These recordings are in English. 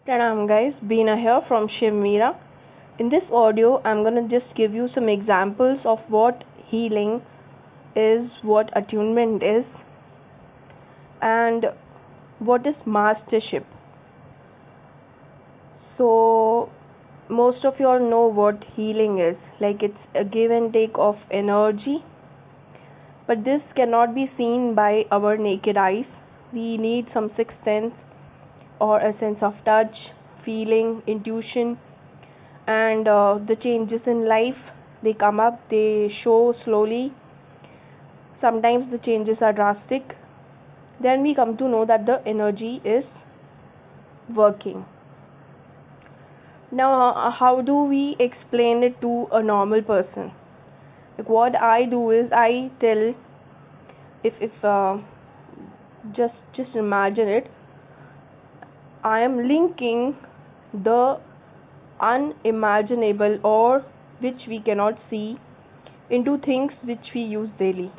Pranam guys, Beena here from Shivmeera. In this audio, I'm gonna just give you some examples of what healing is, what attunement is, and what is mastership. So, most of you all know what healing is. Like it's a give and take of energy, but this cannot be seen by our naked eyes. We need some sixth sense or a sense of touch, feeling, intuition, and the changes in life, they come up, they show slowly. Sometimes the changes are drastic. Then we come to know that the energy is working. Now, how do we explain it to a normal person? Like what I do is I tell, if just imagine it, I am linking the unimaginable or which we cannot see into things which we use daily.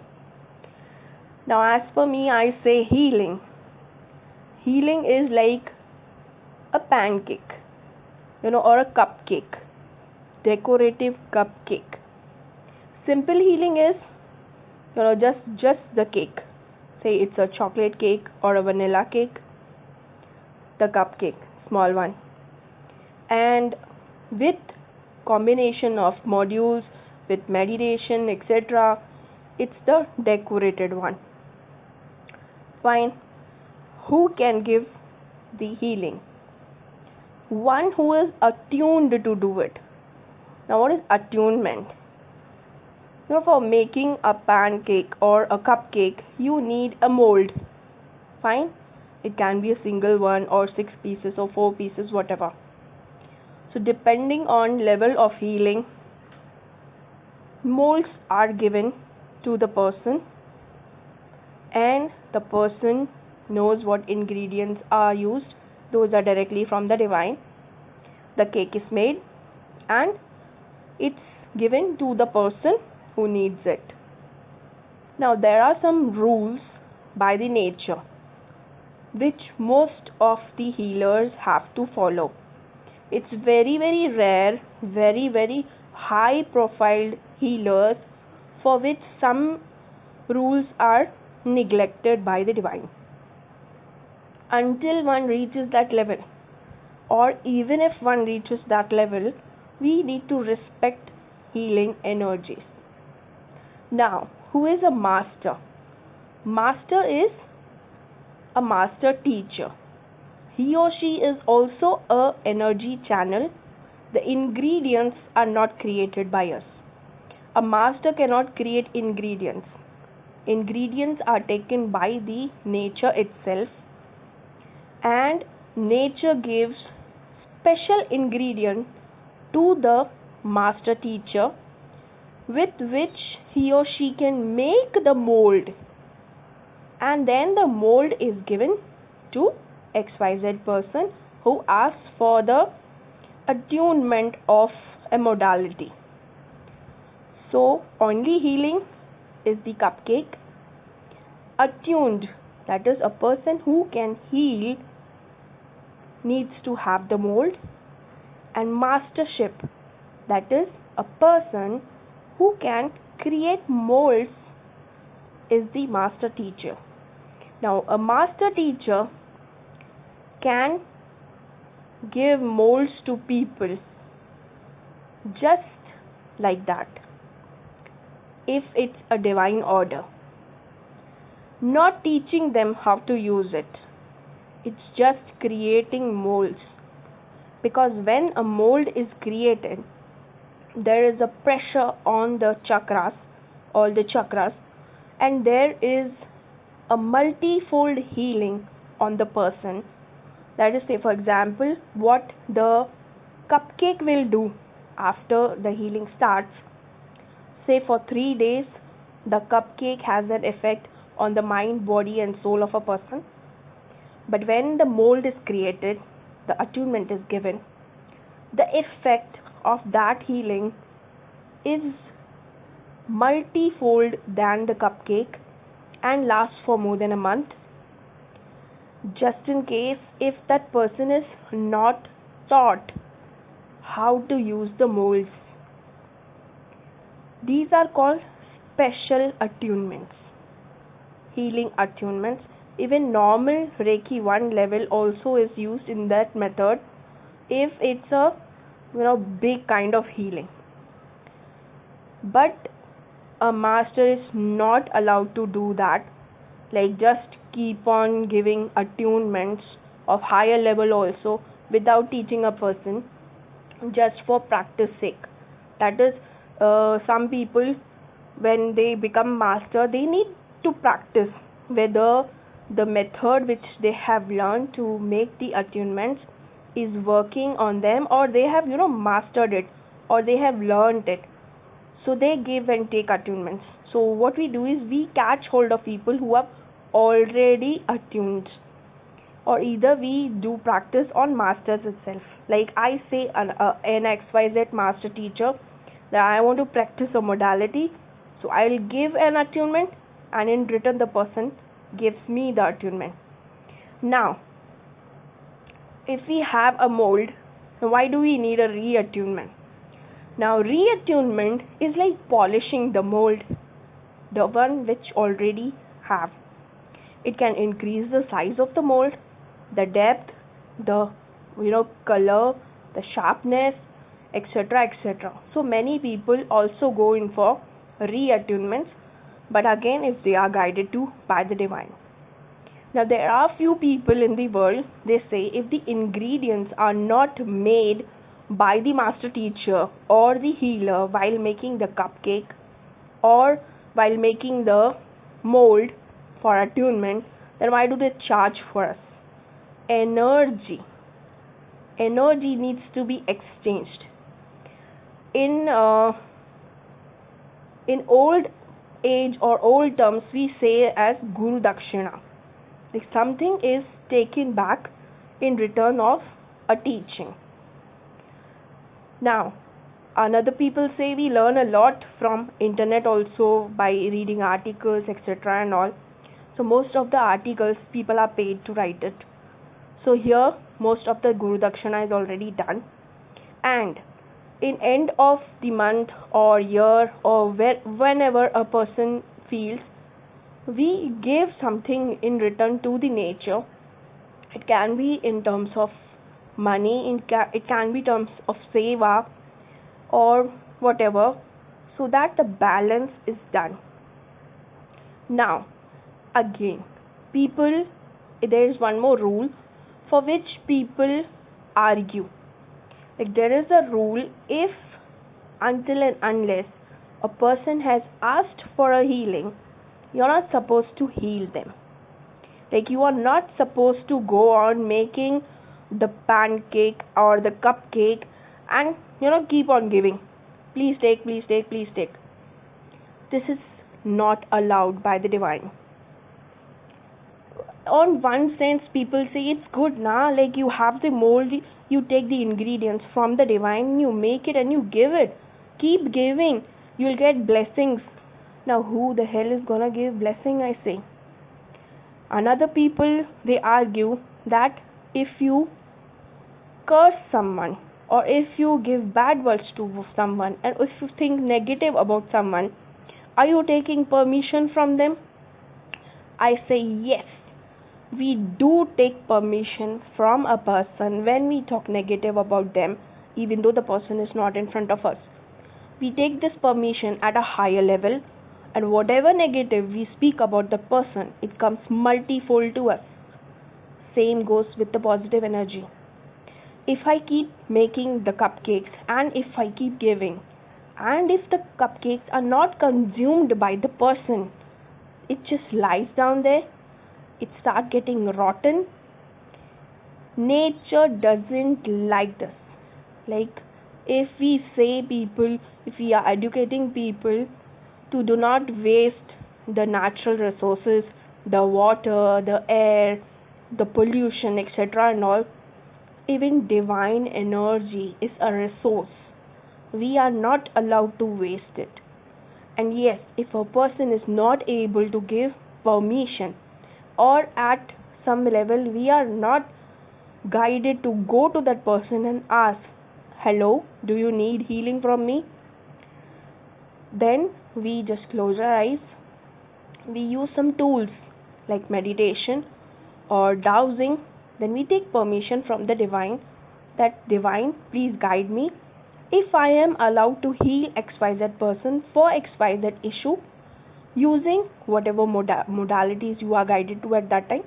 Now, as per me, I say healing. Healing is like a pancake, or a cupcake, decorative cupcake. Simple healing is, just the cake. Say it's a chocolate cake or a vanilla cake, the cupcake, small one. And with combination of modules, with meditation, etc., it's the decorated one. Fine. Who can give the healing? One who is attuned to do it. Now, what is attunement? For making a pancake or a cupcake, you need a mold. Fine. It can be a single one or 6 pieces or 4 pieces, whatever. So depending on level of healing, molds are given to the person, and the person knows what ingredients are used. Those are directly from the divine. The cake is made and it's given to the person who needs it. Now there are some rules by the nature which most of the healers have to follow. It's very, very rare, very, very high profiled healers for which some rules are neglected by the divine. Until one reaches that level, or even if one reaches that level, we need to respect healing energies. Now, who is a master? Master is a master teacher. He or she is also a energy channel. The ingredients are not created by us. A master cannot create ingredients. Ingredients are taken by the nature itself, and nature gives special ingredient to the master teacher with which he or she can make the mold, and then the mold is given to XYZ person who asks for the attunement of a modality. So only healing is the cupcake. Attuned, that is a person who can heal, needs to have the mold. And mastership, that is a person who can create molds, is the master teacher. Now a master teacher can give molds to people just like that, if it's a divine order, not teaching them how to use it. It's just creating molds, because when a mold is created, there is a pressure on the chakras, all the chakras, and there is a multifold healing on the person. That is, say for example, what the cupcake will do after the healing starts. Say for 3 days, the cupcake has an effect on the mind, body and soul of a person. But when the mold is created, the attunement is given, the effect of that healing is multifold than the cupcake and lasts for more than a month. just in case if that person is not taught how to use the molds. These are called special attunements, healing attunements. Even normal Reiki 1 level also is used in that method if it's a big kind of healing. But a master is not allowed to do that, like just keep on giving attunements of higher level also without teaching a person just for practice sake. That is, some people when they become master they need to practice whether the method which they have learned to make the attunements is working on them, or they have mastered it, or they have learned it. So they give and take attunements. So what we do is we catch hold of people who are already attuned, or either we do practice on masters itself. Like I say an XYZ master teacher that I want to practice a modality, so I'll give an attunement, and in return the person gives me the attunement. Now, if we have a mold, why do we need a reattunement? Now, reattunement is like polishing the mold, the one which already have. It can increase the size of the mold, the depth, the color, the sharpness, etc., etc. So many people also go in for reattunements, but again if they are guided to by the divine. Now there are few people in the world, they say if the ingredients are not made by the master teacher or the healer while making the cupcake or while making the mold for attunement, then why do they charge for us? Energy needs to be exchanged. In old age or old terms we say as guru dakshina, like something is taken back in return of a teaching. Now another people say we learn a lot from internet also by reading articles, etc., and all. So most of the articles people are paid to write it. So here most of the guru dakshina is already done, and in end of the month or year or whenever a person feels, we give something in return to the nature. It can be in terms of money, it can be terms of seva or whatever, so that the balance is done. Now again, people, there is one more rule for which people argue. Like there is a rule, if until and unless a person has asked for a healing, you're not supposed to heal them. Like you are not supposed to go on making the pancake or the cupcake and keep on giving. Please take, please take, please take. This is not allowed by the divine. On one sense people say it's good na, like you have the mold, you take the ingredients from the divine, you make it and you give it. Keep giving, you'll get blessings. Now who the hell is gonna give blessing, I say. Another people, they argue that if you curse someone or if you give bad words to someone and if you think negative about someone, are you taking permission from them? I say yes. We do take permission from a person when we talk negative about them, even though the person is not in front of us. We take this permission at a higher level, and whatever negative we speak about the person, it comes multifold to us. Same goes with the positive energy. If I keep making the cupcakes and if I keep giving, and if the cupcakes are not consumed by the person, it just lies down there, it starts getting rotten. Nature doesn't like this. Like if we say people, if we are educating people to do not waste the natural resources, the water, the air, the pollution, etc., and all, even divine energy is a resource. We are not allowed to waste it. And yes, if a person is not able to give permission, or at some level we are not guided to go to that person and ask, hello, do you need healing from me? Then we just close our eyes. We use some tools like meditation or dowsing. Then we take permission from the divine that divine, please guide me. If I am allowed to heal XYZ person for XYZ issue using whatever modalities you are guided to at that time.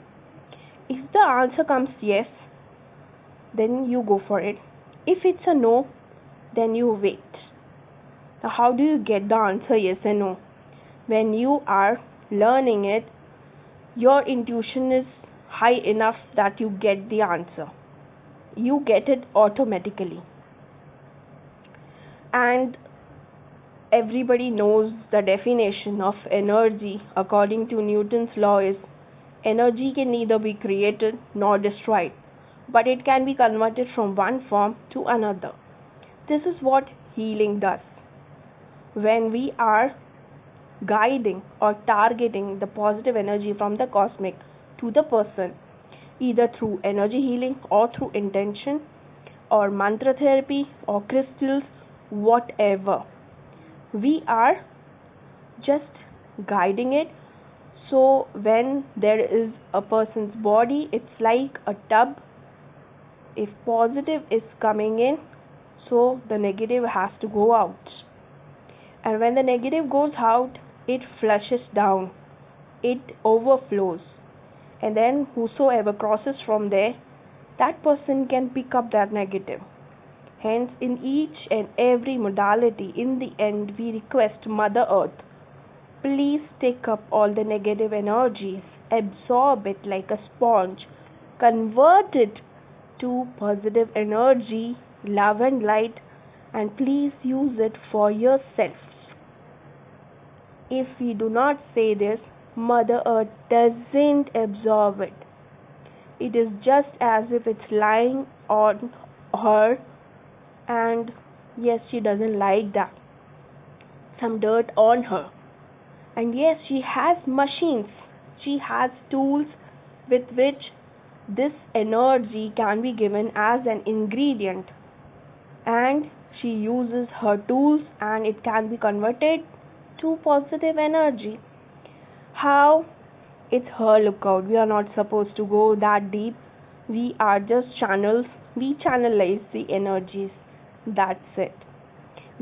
If the answer comes yes, then you go for it. If it's a no, then you wait. Now, how do you get the answer yes and no? When you are learning it, your intuition is high enough that you get the answer. You get it automatically. And everybody knows the definition of energy according to Newton's law is energy can neither be created nor destroyed, but it can be converted from one form to another. This is what healing does. When we are guiding or targeting the positive energy from the cosmic to the person, either through energy healing or through intention or mantra therapy or crystals, whatever, we are just guiding it. So when there is a person's body, it's like a tub. If positive is coming in, so the negative has to go out. And when the negative goes out, it flushes down, it overflows. And then whosoever crosses from there, that person can pick up that negative. Hence, in each and every modality, in the end, we request Mother Earth, please take up all the negative energies, absorb it like a sponge, convert it to positive energy, love and light, and please use it for yourself. If we do not say this, Mother Earth doesn't absorb it. It is just as if it's lying on her, and yes, she doesn't like that. Some dirt on her. And yes, she has machines. She has tools with which this energy can be given as an ingredient. And she uses her tools and it can be converted to positive energy. How? It's her lookout. We are not supposed to go that deep. We are just channels. We channelize the energies. That's it.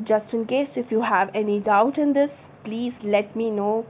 Just in case if you have any doubt in this, please let me know